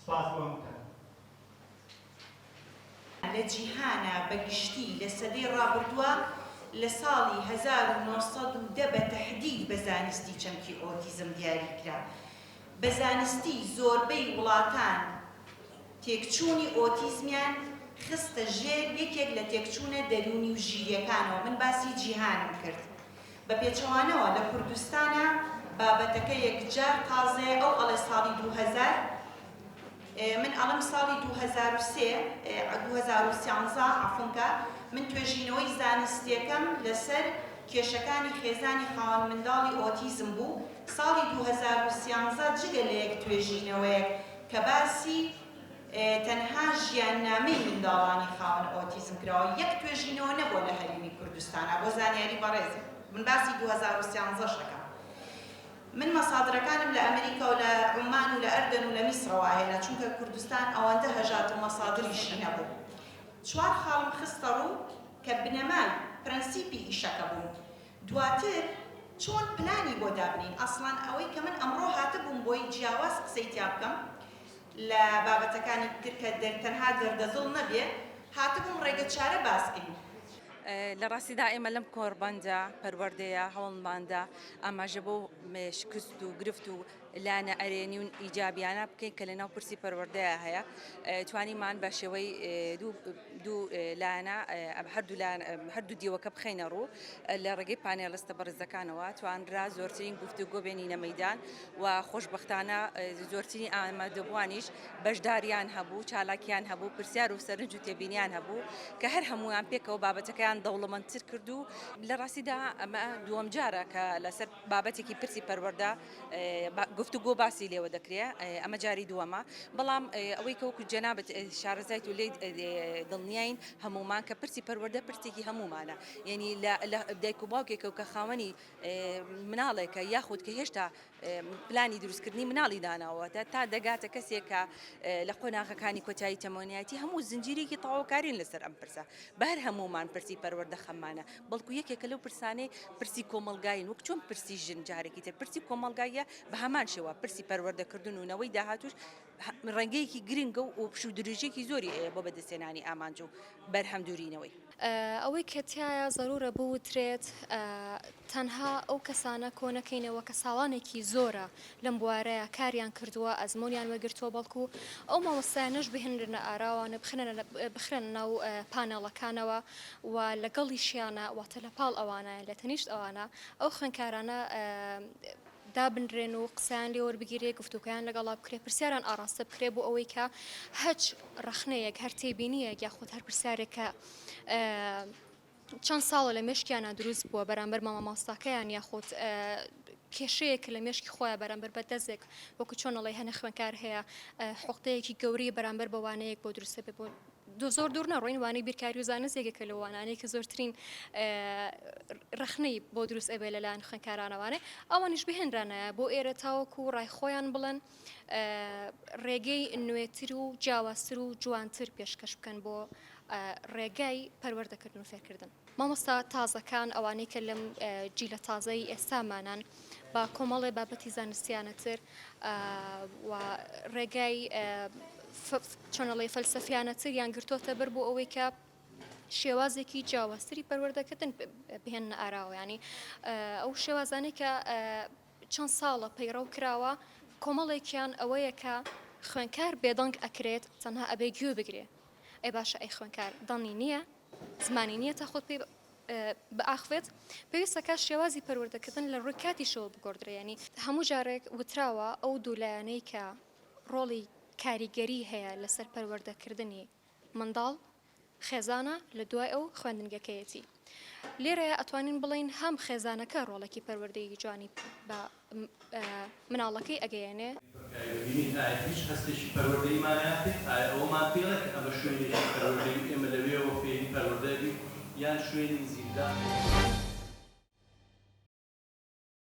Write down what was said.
سپاس بۆ هەمووتان. لە جیهانە بەگشتی لە سەدەی ڕابردووە لە ساڵی 1910 بە تەحدید بە زانستی چەمکی ئۆتیزم دیاریکرا. بە زانستی زۆربەی وڵاتان تێکچوونی ئۆتیزمیان خستە ژێر یەکێک لە تێکچوونە دەرونی و ژیریەکانەوە. من باسی جیهانم کرد. بە پێچەوانەوە لە کوردستانە بابەتەکە یەکجار تازەیە. ئەو ئەڵێ ساڵی 2000 من ئەڵم ساڵی 2013 عفونکە من توێژینەوەی زانستیەکەم لەسەر کێشەکانی خێزانی خاوەن منداڵی ئۆتیزم بوو. ساڵی 2013 جگە لە یەک توێژینەوەیەک کە باسی تەنها ژیاننامەی منداڵانی خاوەن ئۆتیزم کراوە. یەک توێژینەوە نەبووە لە هەرێمی کوردستانە بۆ زانیاری بەڕێزم. من باسی 2013 شەکەم. من مەسادرەکانم لە ئەمریکا و لە عومان و لە ئەردەن و لە میسرەوە هێنا، چونکە کوردستان ئەوەندە هەژات و مەسادریشی نەبوو. 4 خاڵم خستە ڕوو کە بنەمان پرەنسیپی ئیشەکە بوون. دواتر چۆن پلانی بۆ دابنین. ئەسڵان ئەوەی کە من ئەمڕۆ هاتبووم بۆی جیاواز قسەی تیا بکەم لە بابەتەکانی تر کە تەنها دەردەدڵ نەبێ، هاتبووم ڕێگە چارە باسکەین. لە ڕاستی دائما لەم کۆڕبەندە پەروەردەیە هەوڵماندا ئاماژە بۆ شکست و گرفت و لانە ئەرێنی و ئیجابیانە بکەین کە لەناو پرسی پەروەردەیە هەیە. توانیمان بە شێوەی دوو لایەنە هەردوو دیوەکە بخەینە ڕوو لە ڕێگەی پانێڵستە بەڕێزەکانەوە. توانرا زۆرترین گفتوگۆ بینینە مەیدان و خۆشبەختانە زۆرترین ئامادەبووانیش بەشداریان هەبوو، چالاکیان هەبوو، پرسیار و سەرنج و تێبینیان هەبوو کە هەر هەمویان پێکەوە بابەتەکەیان دەوڵەمەندتر کرد و لە ڕاستیدا ئەمە دووەم جارە کە لەسەر بابەتێکی پرسی پەروەردە گفتوگۆ باسی لێوە دەکرێت. ئەمە جاری دووەمە. بەڵام ئەوەی کەوەکو جەنابەت شارەزایت و لێ دڵنیاین هەمومان کە پرسی پەروەردە پرسێکی هەمومانە. یعنی لە دایک و باوکێکە و کە خاوەنی مناڵێکە یاخود کە هێشتا پلانی دروستکردنی مناڵی داناوە تا دەگاتە کەسێک کە لە قۆناغەکانی کۆتایی تەمەنیەتی هەموو زنجیرێکی تەواوکارین لەسەر ئەم پرسە. بەر هەمومان پرسی پەروەردە خەمانە، بەڵکو یەکێکە لەو پرسانەی پرسی کۆمەلگاین، وەک چۆن پرسی ژن جارێکی تر پرسی کۆمەلگایە بە هەمان شێوە پرسی پەروەردەکردن و نەوەی داهاتوش ڕەنگەیەکی گرنگە و پشت و درێژێکی زۆری بۆ بەدەستێنانی ئامانج و بەرهەمدورینەوەی. ئەوەی کە تایە زەرورە بوترێت تەنها ئەو کەسانە کۆنەکەینەوە کە ساڵانێکی زۆرە لەم بوارەیە کاریان کردووە، ئەزمۆنیان وەگرتووە، بەڵکو ئەو مامۆستایانەش بهێنرنە ئاراوانە بخرێن ناو پانێڵەکانەوە و لەگەڵیشیانە واتە لە پاڵ ئەوانە لە تەنیشت ئەوانە ئەو خوێندکارانە دابنرێن و قسەیان لێ وەربگیرێ، گفتوگویان لەگەڵا بکرێ، پرسیاران ئاراستە بکرێ بۆ ئەوەی کە هەچ ڕەخنەیەک هەر تێبینیەک یاخود هەر پرسیارێکە چەند ساڵە لە مێشکیانە دروست بووە بەرامبەر مامۆستاکەیان یاخود کێشەیەک لە مێشکی خۆیان بەرامبەر بە دەستێک وەکو چۆنەڵی هەنە خوێندکار هەیە حوقتەیەکی گەوری بەرامبەر بە وانەیەک بۆ دروستە بێ بۆ زۆر دوور نەڕۆین وانەی بیرکاری و زانستێکێکە لە وانانەی کە زۆرترین ڕەخنەی بۆ دروست ئەبێ لەلایەن خوێندکارانەوانێ ئەوانیش بهێنرانایە بۆ ئێرە تاوەکو ڕایخۆیان بڵێن ڕێگەی نوێتر و جیاوازتر و جوانتر پێشکەش بکەن بۆ ڕێگای پەروەردەکردن و فێرکردن. مامۆستا تازەکان ئەوانەی کە لەم جیلە تازەی ئێستامانان با کۆمەڵێ بابەتی زانستیانەتر و ڕێگای چۆنەڵێ فەلسەفیانەتر یان گرتوۆتە بەر بۆ ئەوەی کە شێوازێکی جیاوازتری پەروەردەکردن بهێنە ئاراوە. ینی ئەو شێوازانەی کە چەند ساڵە پەیڕەو کراوە کۆمەڵێکیان ئەوەیە کە خوێندکار بێدەنگ ئەکرێت تەنها ئەبێ گوێ بگرێ. ئەی باشە ئەی خوێندکار دڵنی نییە، زمانی نییە تا خۆت پێ بەئاخوێت پێویستەکە شێوازی پەروەردەکردن لە ڕووی کاتیشەوە بگۆڕدرێ. ینی هەموو جارێک وتراوە ئەو دوولایەنەی کە ڕۆڵی کاریگەری هەیە لەسەر پەروەردەکردنی منداڵ خێزانە لە دوای ئەو خوێندنگەکەیەتی. لێرەیە ئەتوانین بڵین هەم خێزانەکە ڕۆڵێکی پەروەردەی جوانی بە مناڵەکەی ئەگەیەنێ. هیچ هەستێکی پەروەردەیمانیاتێ ئەوەمان پێڵێک ئەمە شوێنێکی پەروەردەی ئێمە لەوێەوە فێری پەروەردەبی یان شوێنی زیندان.